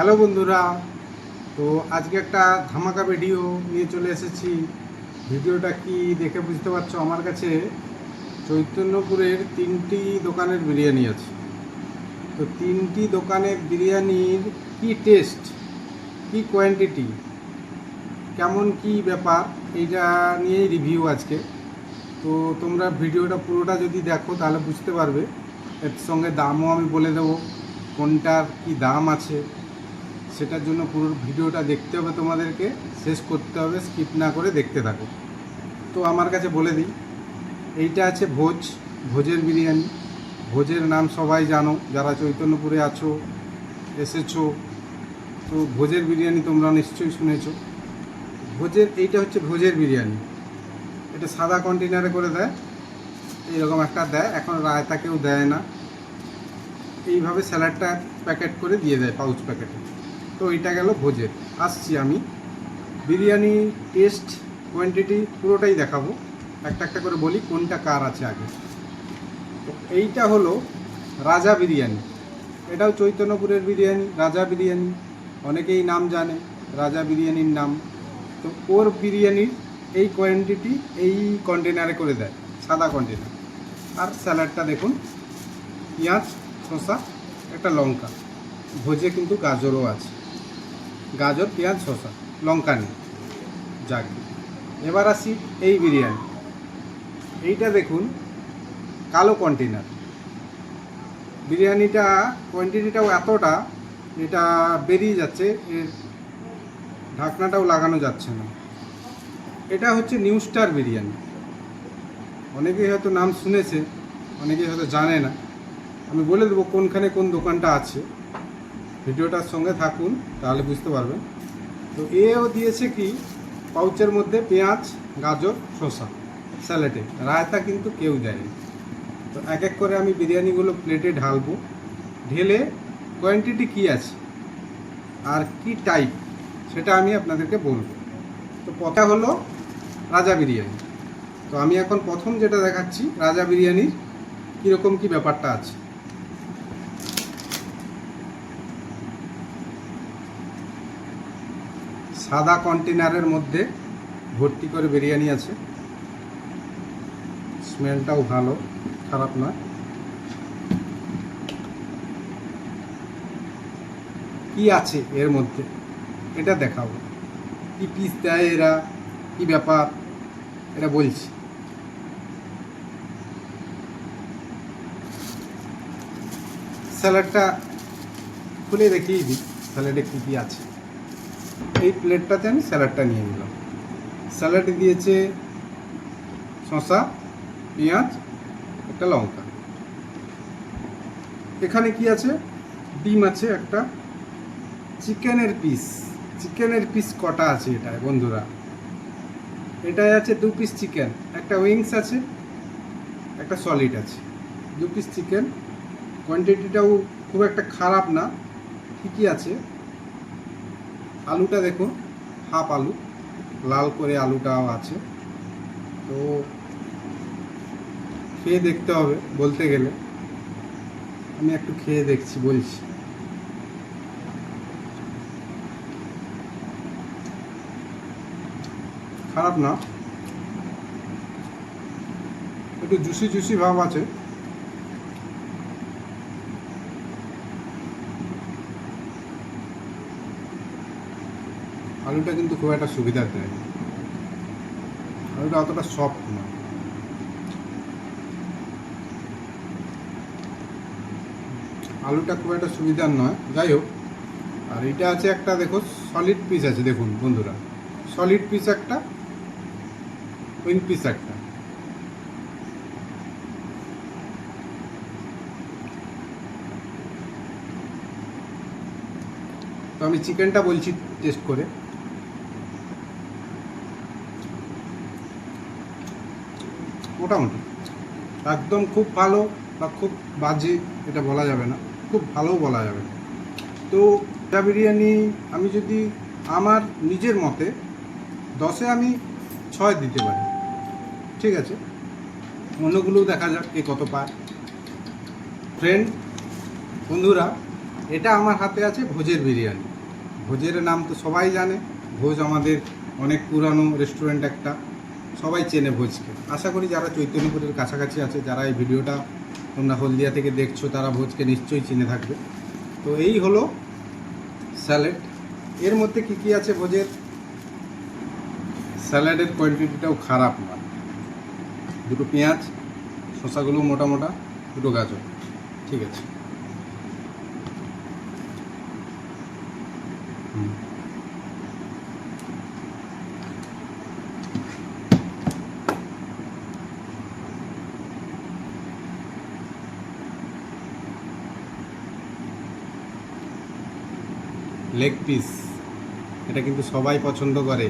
Hello বন্ধুরা, তো আজকে একটা ধামাকা ভিডিও নিয়ে চলে এসেছি। ভিডিওটা কি দেখে বুঝতে পারছো, আমার কাছে চৈতন্যপুরের 3টি দোকানের বিরিয়ানি আছে। তো 3টি দোকানের বিরিয়ানির কি টেস্ট, কি কোয়ান্টিটি, কেমন কি ব্যাপার, এইটা নিয়েই রিভিউ আজকে। তো তোমরা ভিডিওটা পুরোটা যদি দেখো তাহলে বুঝতে পারবে। এর সঙ্গে দামও আমি বলে দেবো, কোনটার কি দাম আছে। সেটার জন্য পুরো ভিডিওটা দেখতে হবে, তোমাদেরকে শেষ করতে হবে, স্কিপ না করে দেখতে থাকো। তো আমার কাছে বলে দিই, এইটা আছে ভোজের বিরিয়ানি। ভোজের নাম সবাই জানো, যারা চৈতন্যপুরে আছো, এসেছো। তো ভোজের বিরিয়ানি তোমরা নিশ্চয়ই শুনেছো। এইটা হচ্ছে ভোজের বিরিয়ানি। এটা সাদা কন্টেনারে করে দেয়, এইরকম একটা দেয়। এখন রায়তা কেউ দেয় না, এইভাবে স্যালাডটা প্যাকেট করে দিয়ে দেয় পাউচ প্যাকেটে। তো এইটা গেল ভোজের। আসছি আমি বিরিয়ানি টেস্ট, কোয়ান্টিটি পুরোটাই দেখাবো। একটা একটা করে বলি কোনটা কার আছে আগে। তো এইটা হলো রাজা বিরিয়ানি। এটাও চৈতন্যপুরের বিরিয়ানি, রাজা বিরিয়ানি। অনেকেই নাম জানে রাজা বিরিয়ানির নাম। তো ওর বিরিয়ানির এই কোয়ান্টিটি এই কন্টেনারে করে দেয়, সাদা কন্টেনার। আর স্যালাডটা দেখুন, পেঁয়াজ, শসা, একটা লঙ্কা। ভোজে কিন্তু গাজরও আছে, গাজর, পেঁয়াজ, শসা, লঙ্কা নেই। যাক, এবার আসি এই বিরিয়ানি। এইটা দেখুন, কালো কন্টেনার। বিরিয়ানিটা কোয়ান্টিটিটাও এতটা, এটা বেরিয়ে যাচ্ছে, এর ঢাকনাটাও লাগানো যাচ্ছে না। এটা হচ্ছে নিউ স্টার বিরিয়ানি। অনেকেই হয়তো নাম শুনেছে, অনেকেই হয়তো জানে না। আমি বলে দেবো কোনখানে কোন দোকানটা আছে, ভিডিওটার সঙ্গে থাকুন তাহলে বুঝতে পারবেন। তো এও দিয়েছে কি পাউচের মধ্যে পেঁয়াজ, গাজর, শসা, স্যালাডে। রায়তা কিন্তু কেউ দেয়নি। তো এক এক করে আমি বিরিয়ানিগুলো প্লেটে ঢালবো, ঢেলে কোয়ান্টিটি কী আছে আর কি টাইপ সেটা আমি আপনাদেরকে বলবো। তো কথা হলো রাজা বিরিয়ানি। তো আমি এখন প্রথম যেটা দেখাচ্ছি রাজা বিরিয়ানির কীরকম কী ব্যাপারটা আছে। সাদা কন্টেনারের মধ্যে ভর্তি করে বিরিয়ানি আছে। স্মেলটাও ভালো, খারাপ নয়। কি আছে এর মধ্যে এটা দেখাবো, কি পিস দেয় এরা, কি ব্যাপার এটা বলছি। স্যালাডটা খুলে দেখিয়ে দিই স্যালাডে কী কী আছে। এই প্লেটটাতে আমি স্যালাডটা নিয়ে নিলাম। স্যালাডে দিয়েছে শসা, পেঁয়াজ, একটা লঙ্কা। এখানে কি আছে, ডিম আছে একটা, চিকেনের পিস কটা আছে এটায় বন্ধুরা। এটায় আছে 2 পিস চিকেন, একটা উইংস আছে, একটা সলিড আছে। 2 পিস চিকেন, কোয়ান্টিটিটাও খুব একটা খারাপ না, ঠিকই আছে। আলুটা দেখুন, হাফ আলু, লাল করে আলুটাও আছে। তো খেয়ে দেখতে হবে, বলতে গেলে আমি একটু খেয়ে দেখছি, বলছি। খারাপ না, একটু জুসি জুসি ভাব আছে। আলুটা কিন্তু খুব একটা সুবিধা দেয় না, আলুটা অতটা সফট না। আলুটা খুব একটা সুবিধার নয়, যাই হোক। আর এটা আছে একটা, দেখো সলিড পিস আছে, দেখুন বন্ধুরা, সলিড পিস একটা, উইং পিস একটা। তো আমি চিকেনটা বলছি টেস্ট করে। মোটামুটি, একদম খুব ভালো বা খুব বাজে এটা বলা যাবে না, খুব ভালোও বলা যাবে না। তো এটা বিরিয়ানি আমি যদি আমার নিজের মতে 10-এ আমি 6 দিতে পারি, ঠিক আছে। অন্যগুলোও দেখা যাক কে কত পায়। ফ্রেন্ড, বন্ধুরা, এটা আমার হাতে আছে ভোজের বিরিয়ানি। ভোজের নাম তো সবাই জানে, ভোজ আমাদের অনেক পুরানো রেস্টুরেন্ট একটা, সবাই চেনে ভোজকে। আশা করি যারা চৈতন্যপুরের কাছাকাছি আছে, যারা এই ভিডিওটা তোমরা হলদিয়া থেকে দেখছো, তারা ভোজকে নিশ্চয়ই চিনে থাকবে। তো এই হলো স্যালাড। এর মধ্যে কি কি আছে ভোজের? স্যালাডের কোয়ান্টিটিটাও খারাপ নয়। দুটো পেঁয়াজ, শসাগুলো মোটা মোটা, দুটো গাজর, ঠিক আছে। লেগ পিস, এটা কিন্তু সবাই পছন্দ করে।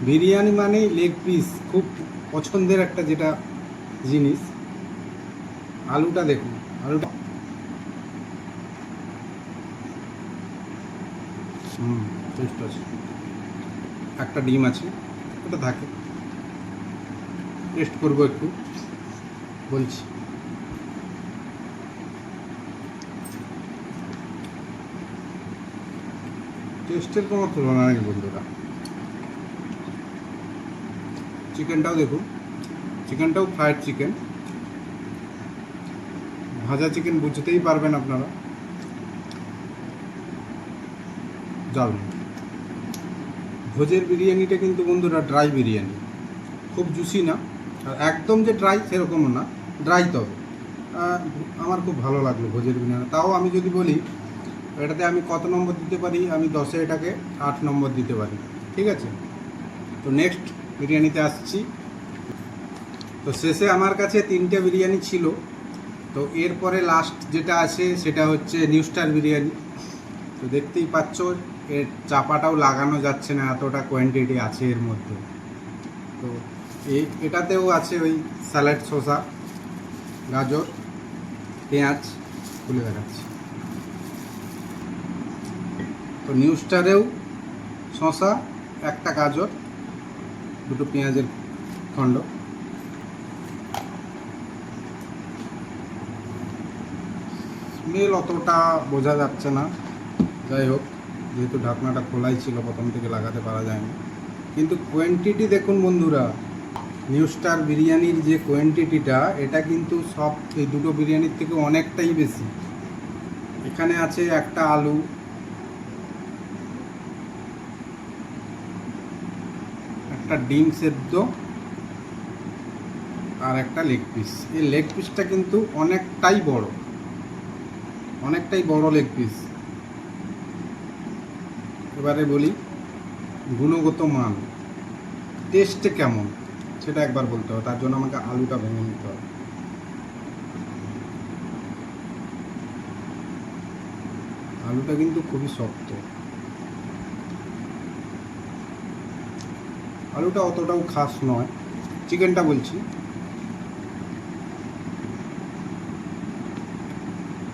বিরিয়ানি মানেই লেগ পিস, খুব পছন্দের একটা যেটা জিনিস। আলুটা দেখুন, আলুটা টেস্ট আছে। একটা ডিম আছে, ওটা থাকে। টেস্ট করবো একটু, বলছি। টেস্টের কোনো তুলনা নেই বন্ধুরা। চিকেনটাও দেখুন, চিকেনটাও ফ্রাইড চিকেন, ভাজা চিকেন বুঝতেই পারবেন আপনারা। জাল ভোজের বিরিয়ানিটা কিন্তু বন্ধুরা ড্রাই বিরিয়ানি, খুব জুসি না, আর একদম যে ড্রাই সেরকমও না, ড্রাই। তবে আমার খুব ভালো লাগলো ভোজের বিরিয়ানি। তাও আমি যদি বলি এটাতে আমি কত নম্বর দিতে পারি, আমি 10-এ এটাকে 8 নম্বর দিতে পারি, ঠিক আছে। তো নেক্সট বিরিয়ানিতে আসছি। তো শেষে আমার কাছে 3টে বিরিয়ানি ছিল, তো এরপরে লাস্ট যেটা আছে সেটা হচ্ছে নিউ স্টার বিরিয়ানি। তো দেখতেই পাচ্ছ, এর চাপাটাও লাগানো যাচ্ছে না, এতটা কোয়ান্টিটি আছে এর মধ্যে। তো এটাতেও আছে ওই স্যালাড, শসা, গাজর, পেঁয়াজ, খুলে দেখাচ্ছি। তো নিউ স্টারেও শসা, একটা গাজর, দুটো পেঁয়াজের খণ্ড। স্মেল অতটা বোঝা যাচ্ছে না, যাই হোক, যেহেতু ঢাকনাটা খোলাই ছিল, প্রথম থেকে লাগাতে পারা যায়নি। কিন্তু কোয়ান্টিটি দেখুন বন্ধুরা, নিউ স্টার বিরিয়ানির যে কোয়ান্টিটিটা, এটা কিন্তু সব এই দুটো বিরিয়ানির থেকে অনেকটাই বেশি। এখানে আছে একটা আলু, একটা ডিম সেদ্ধ, আর একটা লেগ পিস। এই লেগ পিসটা কিন্তু অনেকটাই বড়, অনেকটাই বড় লেগ পিস। এবারে বলি গুণগত মান, টেস্টে কেমন সেটা একবার বলতে হবে। তার জন্য আমাকে আলুটা ভেঙে নিতে হবে। আলুটা কিন্তু খুবই শক্ত, আলুটা অতটাও খাস নয়। চিকেনটা বলছি,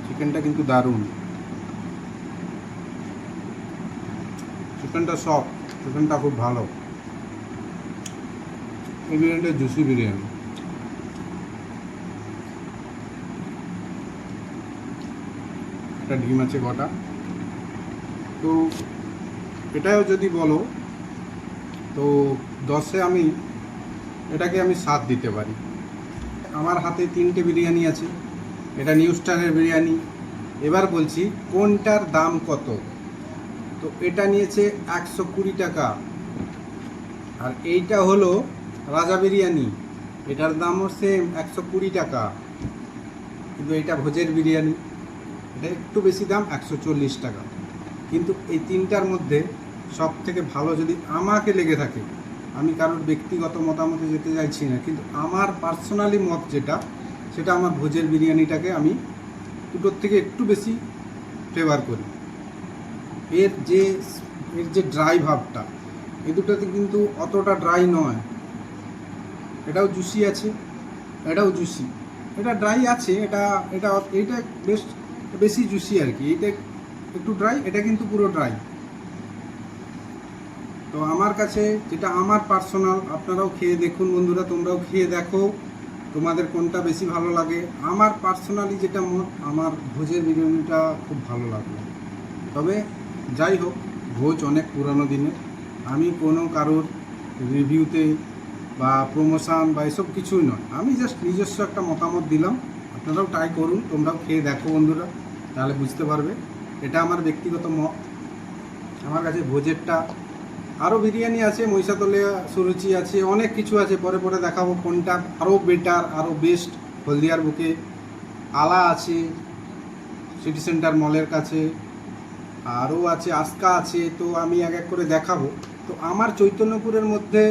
চিকেনটা কিন্তু দারুণ, চিকেনটা সফট, চিকেনটা খুব ভালো। এই বিরিয়ানিটা জুসি বিরিয়ানি। একটা ডিম আছে কটা। তো এটাও যদি বলো, তো 10-এ আমি এটাকে 7 দিতে পারি। আমার হাতে 3টে বিরিয়ানি আছে, এটা নিউ স্টারের বিরিয়ানি। এবার বলছি কোনটার দাম কত। তো এটা নিয়েছে 120 টাকা, আর এইটা হলো রাজা বিরিয়ানি, এটার দামও সেম 120 টাকা। কিন্তু এটা ভোজের বিরিয়ানি, এটা একটু বেশি দাম, 140 টাকা। কিন্তু এই তিনটার মধ্যে সব থেকে ভালো যদি আমাকে লেগে থাকে, আমি কারোর ব্যক্তিগত মতামতে যেতে চাইছি না, কিন্তু আমার পার্সোনালি মত যেটা, সেটা আমার ভোজের বিরিয়ানিটাকে আমি দুটোর থেকে একটু বেশি ফেভার করি। এর যে ড্রাই ভাবটা, এই দুটোতে কিন্তু অতটা ড্রাই নয়। এটাও জুসি আছে, এটাও জুসি। এটা ড্রাই আছে, এটা বেশ বেশি জুসি আর কি। এটা একটু ড্রাই, এটা কিন্তু পুরো ড্রাই। তো আমার কাছে যেটা আমার পার্সোনাল, আপনারাও খেয়ে দেখুন বন্ধুরা, তোমরাও খেয়ে দেখো তোমাদের কোনটা বেশি ভালো লাগে। আমার পার্সোনালি যেটা মত, আমার ভোজের বিরিয়ানিটা খুব ভালো লাগলো। তবে যাই হোক, ভোজ অনেক পুরানো দিনের। আমি কোনো কারোর রিভিউতে বা প্রমোশন বা এসব কিছুই নয়, আমি জাস্ট নিজস্ব একটা মতামত দিলাম। আপনারাও ট্রাই করুন, তোমরাও খেয়ে দেখো বন্ধুরা, তাহলে বুঝতে পারবে। এটা আমার ব্যক্তিগত মত। আমার কাছে ভোজেরটা, আরও বিরিয়ানি আছে, মহিষাদলিয়া সুরুচি আছে, অনেক কিছু আছে, পরে পরে দেখাবো কোনটা আরও বেটার, আরও বেস্ট। হলদিয়ার বুকে আলা আছে, সিটি সেন্টার মলের কাছে, আরও আছে আস্কা আছে, তো আমি এক এক করে দেখাবো। তো আমার চৈতন্যপুরের মধ্যে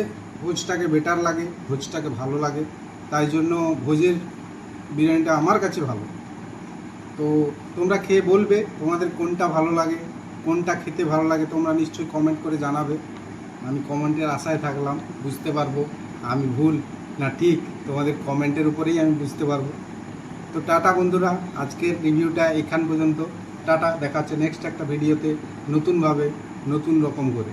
ভোজটাকে বেটার লাগে, ভোজটাকে ভালো লাগে, তাই জন্য ভোজের বিরিয়ানিটা আমার কাছে ভালো। তো তোমরা খেয়ে বলবে তোমাদের কোনটা ভালো লাগে, কোনটা খেতে ভালো লাগে, তোমরা নিশ্চয়ই কমেন্ট করে জানাবে। আমি কমেন্টের আশায় থাকলাম, বুঝতে পারবো আমি ভুল না ঠিক, তোমাদের কমেন্টের উপরেই আমি বুঝতে পারবো। তো টাটা বন্ধুরা, আজকের রিভিউটা এখান পর্যন্ত। টাটা, দেখা হচ্ছে নেক্সট একটা ভিডিওতে নতুনভাবে, নতুন রকম করে।